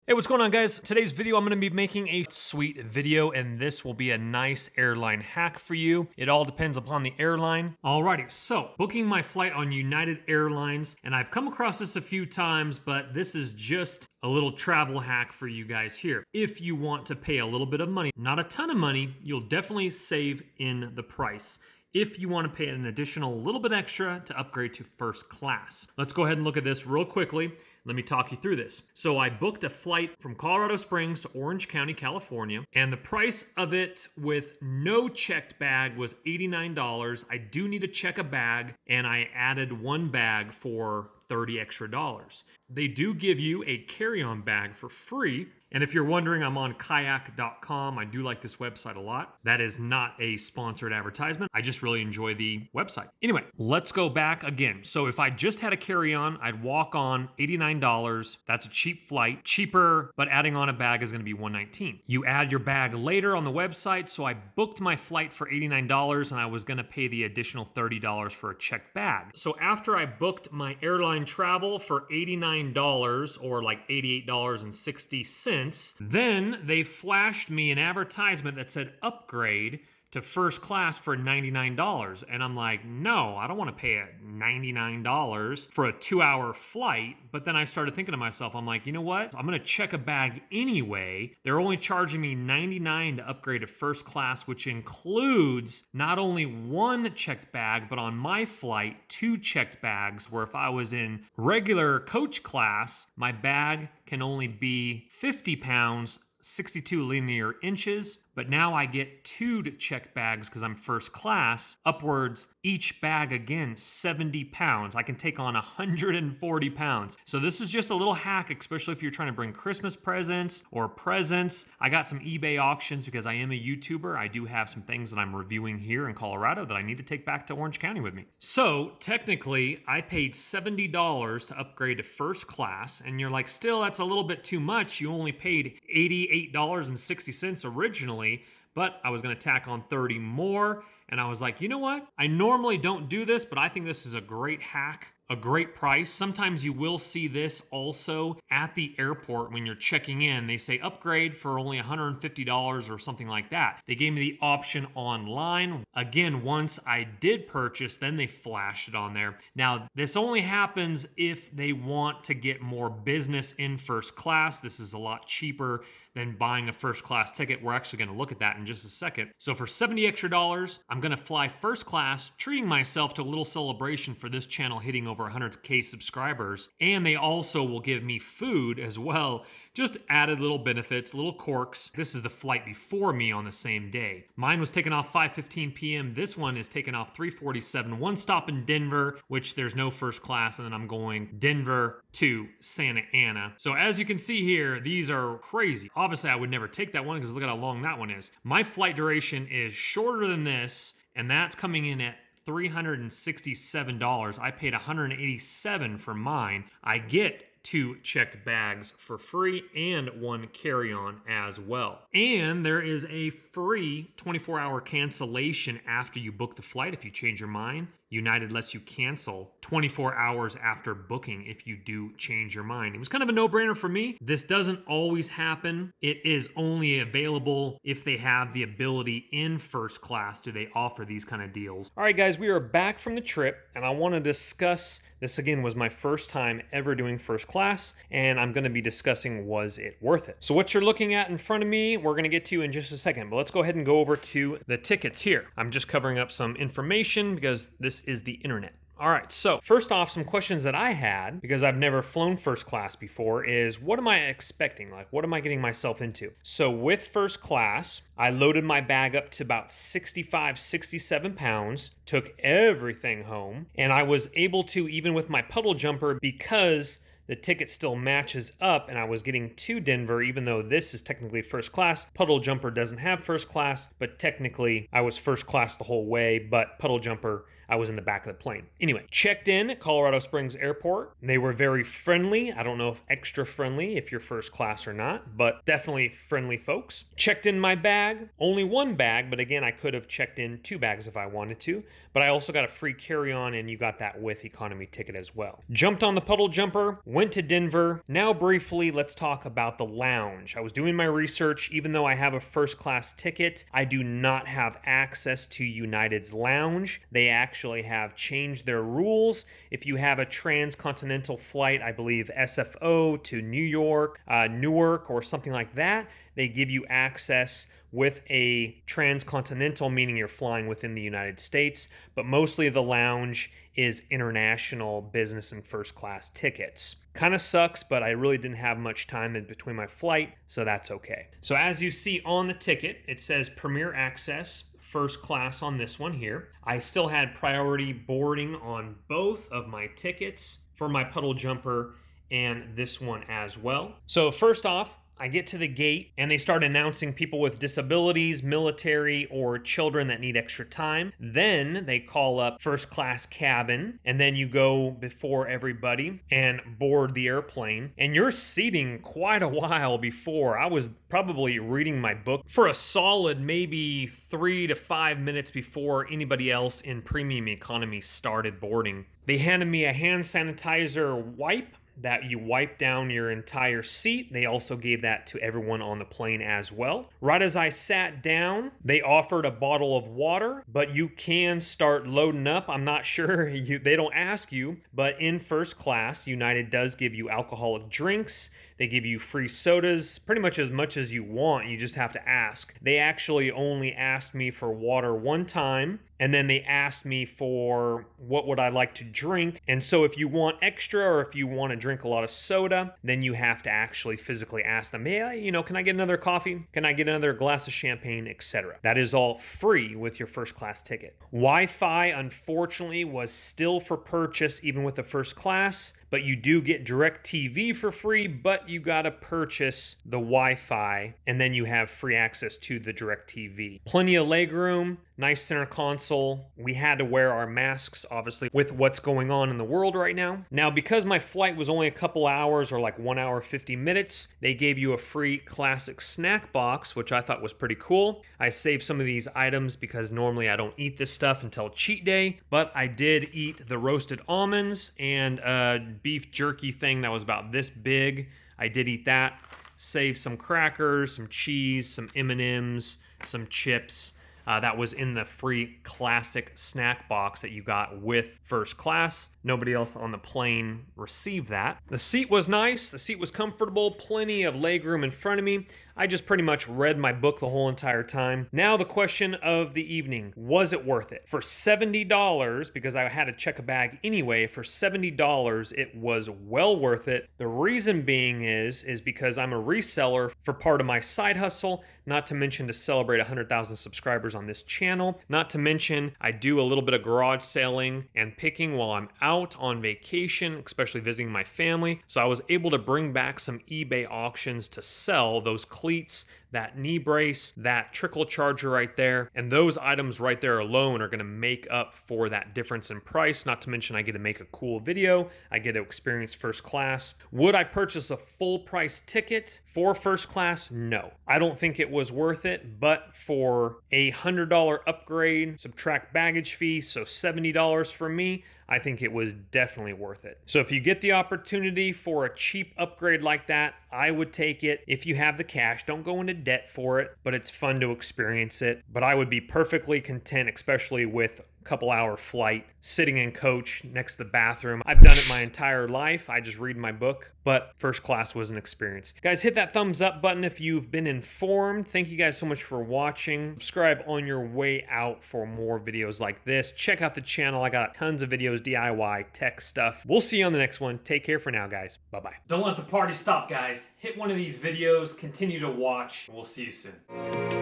Hey, what's going on, guys? Today's video, I'm going to be making a sweet video, and this will be a nice airline hack for you. It all depends upon the airline. Alrighty, so booking my flight on United Airlines, and I've come across this a few times, but this is just a little travel hack for you guys here. If you want to pay a little bit of money, not a ton of money, you'll definitely save in the price if you want to pay an additional little bit extra to upgrade to first class. Let's go ahead and look at this real quickly. Let me talk you through this. So I booked a flight from Colorado Springs to Orange County, California, and the price of it with no checked bag was $89. I do need to check a bag, and I added one bag for $30 extra. They do give you a carry-on bag for free. And if you're wondering, I'm on kayak.com. I do like this website a lot. That is not a sponsored advertisement. I just really enjoy the website. Anyway, let's go back again. So if I just had a carry-on, I'd walk on $89. That's a cheap flight. Cheaper, but adding on a bag is going to be $119. You add your bag later on the website. So I booked my flight for $89 and I was going to pay the additional $30 for a checked bag. So after I booked my airline travel for $89 or like $88.60, then they flashed me an advertisement that said upgrade to first class for $99. And I'm like, no, I don't want to pay $99 for a 2-hour flight. But then I started thinking to myself, I'm like, you know what? I'm going to check a bag anyway. They're only charging me $99 to upgrade to first class, which includes not only one checked bag, but on my flight, 2 checked bags, where if I was in regular coach class, my bag can only be 50 pounds, 62 linear inches, but now I get 2 checked bags because I'm first class, upwards, each bag again, 70 pounds. I can take on 140 pounds. So this is just a little hack, especially if you're trying to bring Christmas presents or presents. I got some eBay auctions because I am a YouTuber. I do have some things that I'm reviewing here in Colorado that I need to take back to Orange County with me. So technically, I paid $70 to upgrade to first class, and you're like, still, that's a little bit too much. You only paid $88.60 originally, but I was going to tack on 30 more. And I was like, you know what? I normally don't do this, but I think this is a great hack, a great price. Sometimes you will see this also at the airport when you're checking in. They say upgrade for only $150 or something like that. They gave me the option online. Again, once I did purchase, then they flashed it on there. Now, this only happens if they want to get more business in first class. This is a lot cheaper than buying a first class ticket. We're actually going to look at that in just a second. So for $70 extra, I'm going to fly first class, treating myself to a little celebration for this channel hitting over 100K subscribers. And they also will give me food as well. Just added little benefits, little quirks. This is the flight before me on the same day. Mine was taken off 5:15 p.m. This one is taken off 3:47. One stop in Denver, which there's no first class, and then I'm going Denver to Santa Ana. So as you can see here, these are crazy. Obviously, I would never take that one because look at how long that one is. My flight duration is shorter than this, and that's coming in at $367. I paid $187 for mine. I get 2 checked bags for free and 1 carry-on as well. And there is a free 24-hour cancellation after you book the flight if you change your mind. United lets you cancel 24 hours after booking if you do change your mind. It was kind of a no-brainer for me. This doesn't always happen. It is only available if they have the ability in first class do they offer these kind of deals. All right, guys, we are back from the trip, and I want to discuss this. Again, was my first time ever doing first class, and I'm going to be discussing, was it worth it? So what you're looking at in front of me, we're going to get to in just a second, but let's go ahead and go over to the tickets here. I'm just covering up some information because this is the internet. All right, so first off, some questions that I had, because I've never flown first class before, is what am I expecting? Like, what am I getting myself into? So with first class, I loaded my bag up to about 65, 67 pounds, took everything home, and I was able to, even with my puddle jumper, because the ticket still matches up and I was getting to Denver, even though this is technically first class. Puddle Jumper doesn't have first class, but technically I was first class the whole way, but Puddle Jumper, I was in the back of the plane. Anyway, checked in at Colorado Springs Airport. They were very friendly. I don't know if extra friendly if you're first class or not, but definitely friendly folks. Checked in my bag, only one bag, but again, I could have checked in 2 bags if I wanted to, but I also got a free carry-on, and you got that with economy ticket as well. Jumped on the puddle jumper, went to Denver. Now briefly, let's talk about the lounge. I was doing my research. Even though I have a first class ticket, I do not have access to United's lounge. They actually have changed their rules. If you have a transcontinental flight, I believe SFO to New York, Newark, or something like that, they give you access with a transcontinental, meaning you're flying within the United States, but mostly the lounge is international business and first class tickets. Kind of sucks, but I really didn't have much time in between my flight, so that's okay. So as you see on the ticket, it says Premier Access, first class on this one here. I still had priority boarding on both of my tickets for my puddle jumper and this one as well. So first off, I get to the gate and they start announcing people with disabilities, military, or children that need extra time. Then they call up first class cabin, and then you go before everybody and board the airplane. And you're seating quite a while before. I was probably reading my book for a solid maybe 3 to 5 minutes before anybody else in premium economy started boarding. They handed me a hand sanitizer wipe that you wipe down your entire seat. They also gave that to everyone on the plane as well. Right as I sat down, they offered a bottle of water, but you can start loading up. I'm not sure, they don't ask you, but in first class, United does give you alcoholic drinks. They give you free sodas, pretty much as you want. You just have to ask. They actually only asked me for water one time, and then they asked me for what would I like to drink. And so if you want extra, or if you want to drink a lot of soda, then you have to actually physically ask them, hey, can I get another coffee? Can I get another glass of champagne, etc. That is all free with your first class ticket. Wi-Fi, unfortunately, was still for purchase even with the first class, but you do get DirecTV for free, but you gotta purchase the Wi-Fi, and then you have free access to the DirecTV. Plenty of legroom, nice center console. We had to wear our masks, obviously, with what's going on in the world right now. Now, because my flight was only a couple hours, or like 1 hour, 50 minutes, they gave you a free classic snack box, which I thought was pretty cool. I saved some of these items because normally I don't eat this stuff until cheat day, but I did eat the roasted almonds and beef jerky thing that was about this big. I did eat that. Saved some crackers, some cheese, some M&Ms, some chips. That was in the free classic snack box that you got with first class. Nobody else on the plane received that. The seat was nice. The seat was comfortable. Plenty of legroom in front of me. I just pretty much read my book the whole entire time. Now the question of the evening, was it worth it? For $70, because I had to check a bag anyway, for $70, it was well worth it. The reason being is because I'm a reseller for part of my side hustle, not to mention to celebrate 100,000 subscribers on this channel, not to mention I do a little bit of garage selling and picking while I'm out on vacation, especially visiting my family. So I was able to bring back some eBay auctions to sell those cleats, that knee brace, that trickle charger right there, and those items right there alone are going to make up for that difference in price. Not to mention I get to make a cool video, I get to experience first class. Would I purchase a full price ticket for first class? No, I don't think it was worth it, but for a $100 upgrade, subtract baggage fee, so $70 for me, I think it was definitely worth it. So if you get the opportunity for a cheap upgrade like that, I would take it. If you have the cash, don't go into debt for it, but it's fun to experience it. But I would be perfectly content, especially with couple hour flight, sitting in coach next to the bathroom. I've done it my entire life. I just read my book, but first class was an experience. Guys, hit that thumbs up button if you've been informed. Thank you guys so much for watching. Subscribe on your way out for more videos like this. Check out the channel. I got tons of videos, DIY, tech stuff. We'll see you on the next one. Take care for now, guys. Bye-bye. Don't let the party stop, guys. Hit one of these videos. Continue to watch. We'll see you soon.